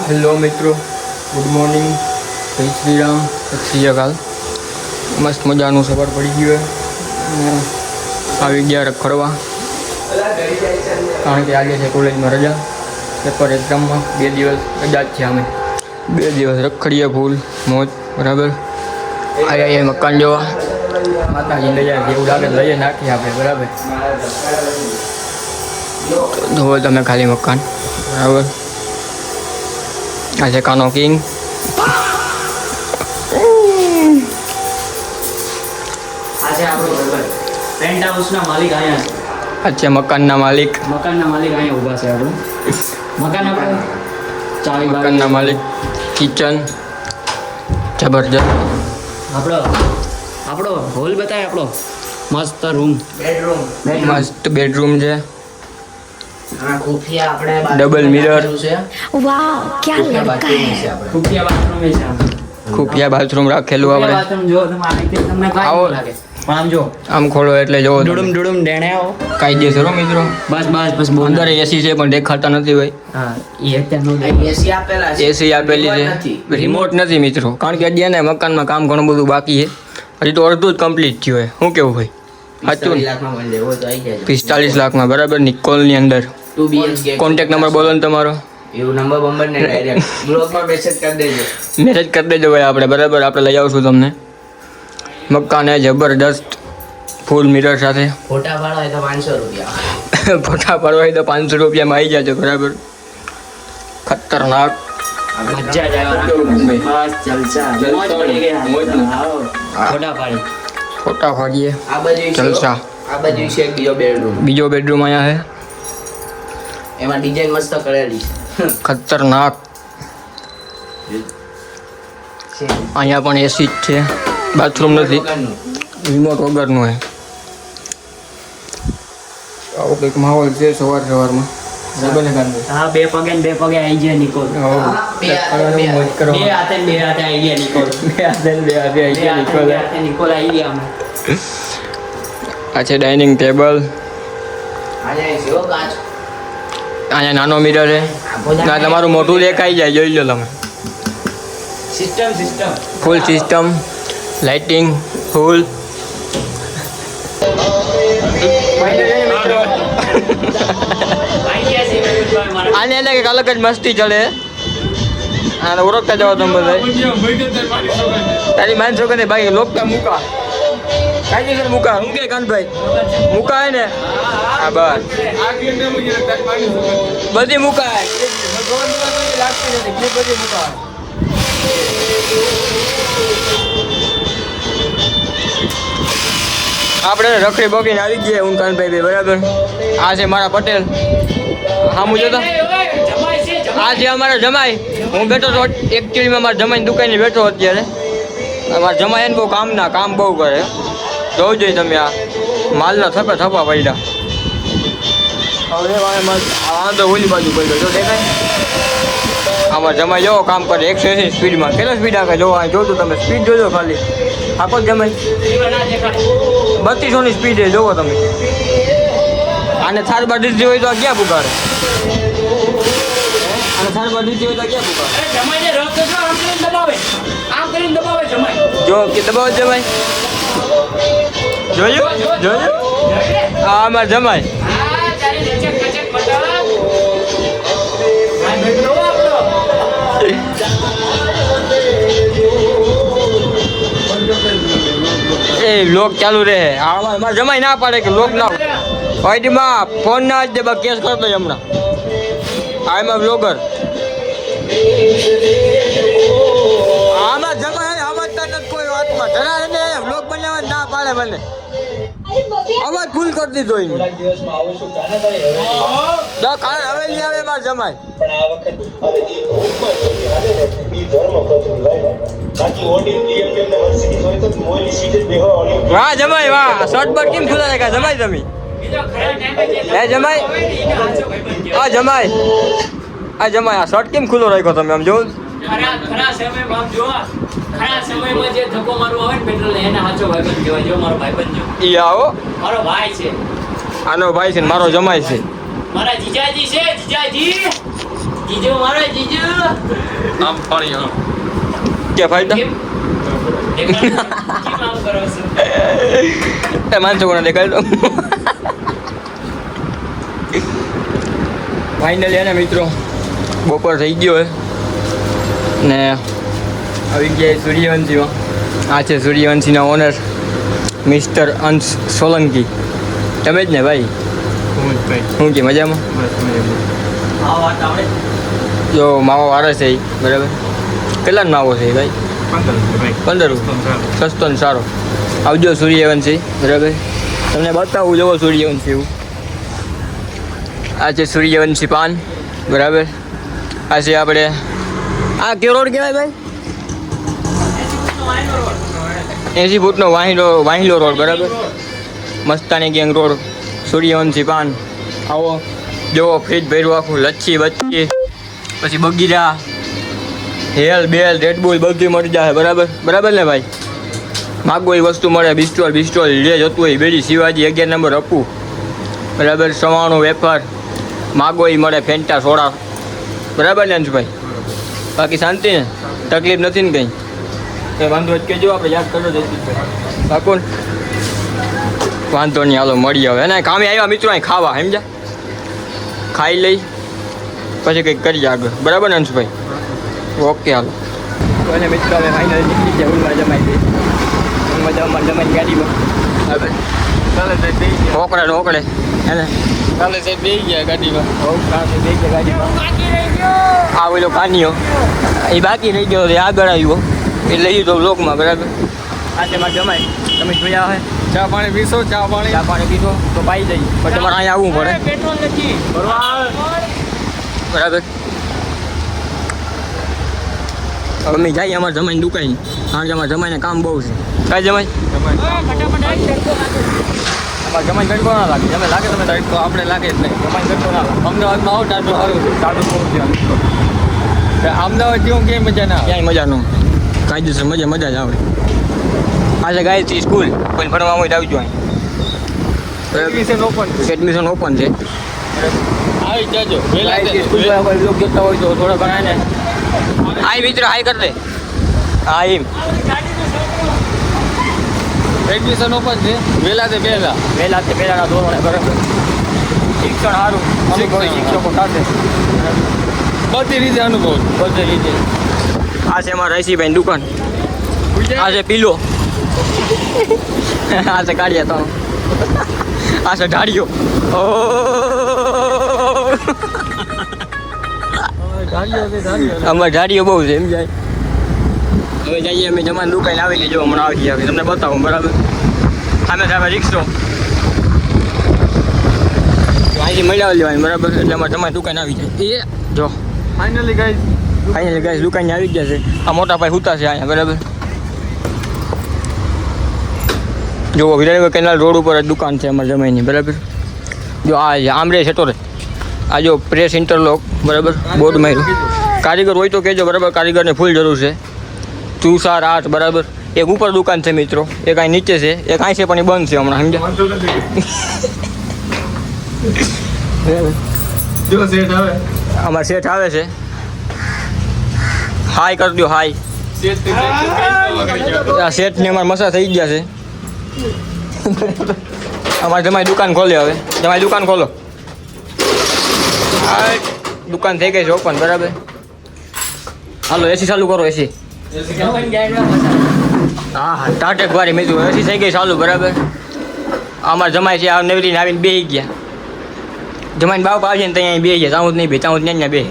Hello મિત્રો, good morning, જય શ્રી રામ, સત શ્રી અકાલ. મસ્ત મજાનું સવાર પડી ગયું હોય. આવી ગયા રખડવા, કારણ કે આજે છે કોલેજમાં રજા, પેપર એક્ઝામમાં 2 દિવસ રજા જ છે. અમે 2 દિવસ રખડીએ ફૂલ મોજ. બરાબર, અહીંયા મકાન જોવા માતાજી લઈ જાય એવું લાગે લઈએ નાખીએ આપણે. બરાબર, જુઓ તમે ખાલી મકાન. બરાબર, આ છે કાનો કિંગ. અચ્છા, મકાનના માલિક અહીંયા ઊભા છે. આપણું મકાન, આપણે ચાવી મકાનના માલિક. કિચન જબરજસ્ત. આપણો હોલ બતાય. આપણો મસ્ત રૂમ, મસ્ત બેડરૂમ છે. ખુફિયા આપણે ડબલ મિરર. वाह क्या लड़का है. ખુફિયા બાથરૂમ છે. ખુફિયા બાથરૂમ રાખેલું આપણે. બાથરૂમ જો તમને કાઈ આવો. ન લાગે, પણ આમ જો આમ ખોલો એટલે જોવો ડુડુમ ડુડુમ ડેણે આવો. કાયદેસર હો મિત્રો. બસ બહુ અંદર એસી છે પણ દેખાતા નથી ભાઈ. હા, એ અત્યારનું એસી આપેલા છે. એસી આપેલી છે, રિમોટ નથી મિત્રો, કારણ કે અત્યારે મકાનમાં કામ ઘણું બધું બાકી છે. હજી તો અડધું જ કમ્પ્લીટ થયું હોય. શું કેવું ભાઈ? સાચું ને? 45 લાખમાં મળી જાય, હોય તો આવી જાય. 45 લાખમાં. બરાબર, નિકોલની અંદર. 2 BHK. કોન્ટેક્ટ નંબર બોલો ને તમારો. એવું નંબર બંબર ને ડાયરેક્ટ બ્લોગમાં મેસેજ કરી દેજો. મેસેજ કરી દેજો ભાઈ આપણે. બરાબર, આપણે લઈ આવશું તમને. મકાન એ જબરદસ્ત, ફૂલ મિરર સાથે. ફોટા પાડો હોય તો 500 રૂપિયા. ફોટા પાડવા હોય તો 500 રૂપિયામાં આવી જાજો. બરાબર, ખતરનાક. મજા જ આવે. બસ જલસા, મોજ પડી ગઈ. આવો ફોટા પાડી. ફોટા પાડીએ, આ બાજુ છે, જલસા. આ બાજુ છે એક બીજો બેડરૂમ. બીજો બેડરૂમ અહીંયા છે. એમાં ડિઝાઇન મસ્ત કરેલી છે. ખતરનાક. અહીંયા પણ એસી જ છે. બાથરૂમ નથી, વગરનું. રિમોટ વગરનું છે. આવો કંઈક માહોલ છે સવારમાં. બરાબર ને કાનભાઈ? હા, બે પગે ને બે પગે આવી ગયા નિકોલ. બે બે હાથે આવી ગયા નિકોલ. નિકોલ આવી ગયા અમે. આ છે ડાઇનિંગ ટેબલ. અહીંયા છે હો કાચ. અહીંયા નાનો મિરર છે. ના, તમારું મોટું દેખાઈ જાય, જોઈ લો તમે. સિસ્ટમ ફૂલ સિસ્ટમ, લાઇટિંગ ફૂલ. આને એટલે કે અલગ જ મસ્તી ચડે. આને ઓળખતા જાઓ તમે બધા. તારી માન છોકરી ભાઈ લોકતા મૂકા, કાયદેસર મૂકા. શું કે કાનભાઈ મૂકા હે ને? હા બસ, બધી મુકાય. લાગતી નથી, બધી મુકાય. આપણે રખડી બગીને આવી ગયા હું કાનભાઈ ભાઈ. બરાબર, આ છે મારા પટેલ. હા હું જોતા, આ છે અમારા જમાઈ. હું બેઠો તો એકચ્યુઅલીમાં મારા જમાઈની દુકાને બેઠો અત્યારે. મારા જમાઈ એને બહુ કામ બહુ કરે. જોવું જોઈએ તમે, આ માલના થપ્પા પડ્યા. હવે આ તો ઓલી બાજુ પડ્યો જો દેખાય. આમાં જમાઈ જોવો કામ કરે 180 સ્પીડમાં. કેટલો સ્પીડ આવે જોવો, અહીં જોજો તમે, સ્પીડ જોજો ખાલી. આખો જમાઈ 3200ની સ્પીડ છે, જોવો તમે. આને થાર બાર દીધી હોય તો આ ક્યાં પુકારે? આને થાર બાર દીધી હોય તો ક્યાં પુકારે? જો કે દબાવો જમાઈ. જોયું આ અમારે જમાઈ. એ લોક ચાલુ રહે. આમાં જમાઈ ના પાડે કે લોક ના વાઈટમાં ફોન ના જ દે, બા કેસ કરતો હમણાં. આ એમાં બ્લોગર આમાં જમાઈ અવાજ કાઢે કોઈ વાતમાં ધરાવે ને બ્લોગ બનાવવા ના પાડે મને. અવાજ ફૂલ કરી દીધો એને. કારણ હવેલી આવે મારે જમાઈ. વાહ જમાઈ વાહ, શર્ટ બટ કેમ ખુલ્લા રાખ્યા જમાઈ તમે? હે જમાઈ, આ જમાઈ આ શર્ટ કેમ ખુલ્લો રાખ્યો તમે? આમ જો ખરા સમયમાં જે ધક્કો મારવો આવે ને પેટ્રોલ એને સાચો ભાઈબંધ કહેવાય. જો મારો ભાઈબંધ જો ઈ આવો, મારો ભાઈ છે. આનો ભાઈ છે ને મારો જમાઈ છે. મારા જીજાજી છે, જીજાજી જીજુ મારો જીજુ આમ પાણી આમ કે ફાયદા કેમ આમ કરો છો એ માનસો કોને દેખાય તો ફાઇનલી એને મિત્રો બપોર થઈ ગયો હે ને આવી ગયા સૂર્યવંશીમાં આ છે સૂર્યવંશીના ઓનર મિસ્ટર અંશ સોલંકી તમે જ ને ભાઈ શું કે મજામાં આ વાત આવડે જો માવો વારે છે ઈ, બરાબર કેટલાનો માવો છે ઈ ભાઈ 15 સસ્તો ને સારો આવજો સૂર્યવંશી બરાબર તમને બતાવું જવો સૂર્યવંશી એવું આ છે સૂર્યવંશી પાન બરાબર આ છે આપણે આ કયો રોડ કહેવાય ભાઈ 80 ફૂટનો વાહિલો રોડ બરાબર મસ્તાની ગેંગ રોડ સૂર્યવંશી પાન આવો જોવો ફ્રીજ ભર્યું આખું લચ્છી બચ્છી પછી બગીરા હેલ બેલ રેડબુલ બધું મળી જાય બરાબર ને ભાઈ માગો એ વસ્તુ મળે બિસ્ટોલ જે જતું હોય બેડી શિવાજી 11 નંબર અપુ બરાબર સવાણું વેફર માગો એ મળે ફેન્ટા સોડા બરાબર ને અંશભાઈ બાકી શાંતિ ને તકલીફ નથી ને કંઈ એ વાંધો જ કહેજો આપણે યાદ કરજો જયદીપભાઈ પાકું ને? વાંધો નહીં હાલો મળી આવે અને કામે આવ્યા મિત્રો અહીં ખાવા સમજ્યા ખાઈ લઈ પછી કંઈક કરીએ આગળ બરાબર ને અંશભાઈ ઓકે હાલો અને મિત્રો અમે ફાઇનલ નીકળી ગયા ઊંઘમાં જમાઈ ગઈ ઊંઘમાં જમાઈ ગાડીમાં બરાબર ઓકળે ને ઓકળે હે ને કાલે સાહેબ બેસી ગયા ગાડીમાં આ ઓલો કાનિયો એ બાકી રહી ગયો એ આગળ આવ્યો એ લઈ લીધો બ્લોકમાં બરાબર આજે મારે જમાય તમે જોયા હોય ચા પાણી પીશો ચા પાણી ચા પાણી પીધો તો પાઈ જઈ પણ તમારે અહીંયા આવવું પડે પેટ્રોલ નથી બરાબર અમે જઈએ અમારે જમાઈને દુકાન કારણ કે અમારે જમાઈને કામ બહુ છે કાંઈ જમાય અમારે જમાઈને ગડબો ના લાગે તમે લાગે તમે તો આપણે લાગે જ નહીં જમાઈને ગડબો ના લાગે અમદાવાદમાં આવો ટાટો સારું છે સાદું બહુ છે અમદાવાદ જેવું ક્યાંય મજા ના આવે ક્યાંય મજા ન કાયદેસર મજા જ આવે આ છે ગાયત્રી સ્કૂલ કોઈ ભણવા હોય તો આવજો અહીં એડમિશન ઓપન એડમિશન ઓપન છે આવી જાજો ગાયત્રી સ્કૂલમાં કોઈ લોક જતા હોય તો થોડા ઘણા ને હાય મિત્ર હાય કર દે હા એમ એડમિશન ઓપન છે વહેલા તે પહેલા પહેલાના ધોરણે બરાબર શિક્ષણ સારું અનુભવી શિક્ષકો સાથે બધી રીતે અનુભવ બધી રીતે આ છે અમારા રહીસીભાઈ દુકાન આ છે પીલો આ છે કાઢિયા તો આ છે ઢાળીઓ અમારે ઢાળીઓ બહુ છે એમ જાય હવે જઈએ અમે જમાન દુકાન આવી ગઈ જો હમણાં આવી ગયા તમને બતાવું બરાબર સામે સામે રિક્ષો અહીંથી મળ્યા લેવાની બરાબર એટલે અમારે તમારી દુકાન આવી જાય એ જો ફાઇનલી ગાઈસ દુકાને આવી ગયા છે આ મોટા ભાઈ હુતા છે અહીંયા બરાબર જો વિરાણીભાઈ કેનાલ રોડ ઉપર જ દુકાન છે અમારે જમાઈની બરાબર જો આ આમરે છે તો આ જો પ્રેસ ઇન્ટરલોક બરાબર બોર્ડ માર્યું કારીગર હોય તો કહેજો બરાબર કારીગરને ફૂલ જરૂર છે 248 બરાબર એક ઉપર દુકાન છે મિત્રો એક અહીં નીચે છે એક અહીં છે પણ એ બંધ છે હમણાં સમજ્યા જો સેટ આવે અમારે શેઠ આવે છે હાય કરી દો હાય આ શેઠને અમારે મસા થઈ ગયા છે અમારે જમાઈ દુકાન ખોલે હવે જમાઈ દુકાન ખોલો આ દુકાન થઈ ગઈ છે ઓપન બરાબર હાલો એસી ચાલુ કરો એસી હા હા ટાટેક વાળી મેં કીધું એસી થઈ ગઈ ચાલુ બરાબર અમારે જમાઈ છે આ નવરીને આવીને બેસી ગયા જમાઈને બાપ આવશે ને ત્યાં બે ગયા તાઉં નહીં બે તાઉં ત્યાં બે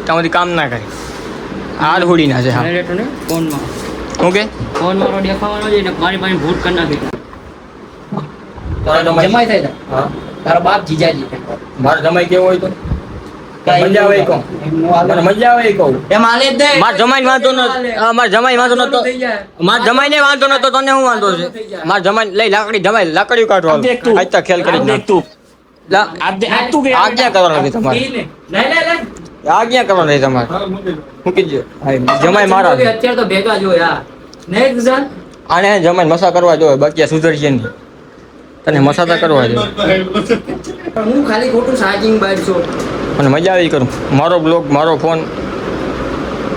તાઉંથી કામ ના કરે હાર હુડીના છે હા ફોનમાં શું કે ફોન મારો દેખાવાનો છે ને મારી પાસે ભૂત કરી નાખી જમાઈ થાય હા તારો બાપ જીજાજી મારે જમાઈ કેવો હોય તો મજા આવે કહું મને મજા આવે કહું એ માલે દે મારે જમાઈને વાંધો નતો મારે જમાઈ વાંધો નતો મારે જમાઈને વાંધો નતો તને શું વાંધો છે મારે જમાઈ લઈ લાકડી જમાઈ લાકડી કાઢવા આજ તક ખેલ કરી નાખ તું આજ્ઞા કરવાની નથી તમારે આજ્ઞા કરવાની નથી તમારે મૂકી દો જમાઈ મારા અત્યારે તો ભેગા જો યાર નેક્સ્ટ જન આને જમાઈને મસા કરવા જોઈએ બાકી સુધરશે નહીં તને મસાતા કરવા જોઈએ હું ખાલી ખોટું ચાર્જિંગ બાર છું અને મજા આવી કરું મારો બ્લોગ મારો ફોન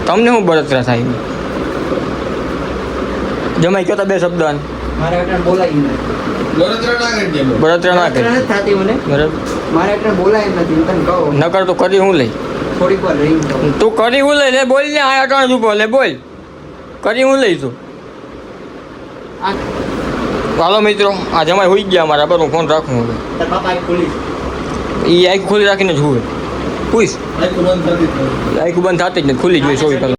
તમને શું બળતરા થાય જમાઈ કયો તા બે શબ્દ આને. મારે એટલે બોલાય નહીં. બળતરા ના કરી દે બહુ. બળતરા ના અત્યારે કરી નથી થાતી મને. બરાબર મારે એટલે બોલાય એમ નથી. હું તને કહું નકર તો કરી હું લઈ થોડીક વાર રહી જાઉં. તું કરી હું લઈ લે બોલ ને આ અટાણ ઉભો લે બોલ કરી હું લઈ તું આ હાલો મિત્રો આ જમાઈ હોઈ ગયા મારા બરાબર હું ફોન રાખું હવે તારા બાપા આઈ ખોલી. એ આખું ખોલી રાખીને જુએ પૂછ આખું બંધ થતી જ નથી. આખું બંધ થતી જ નથી ખુલ્લી જ હોય 24 કલાક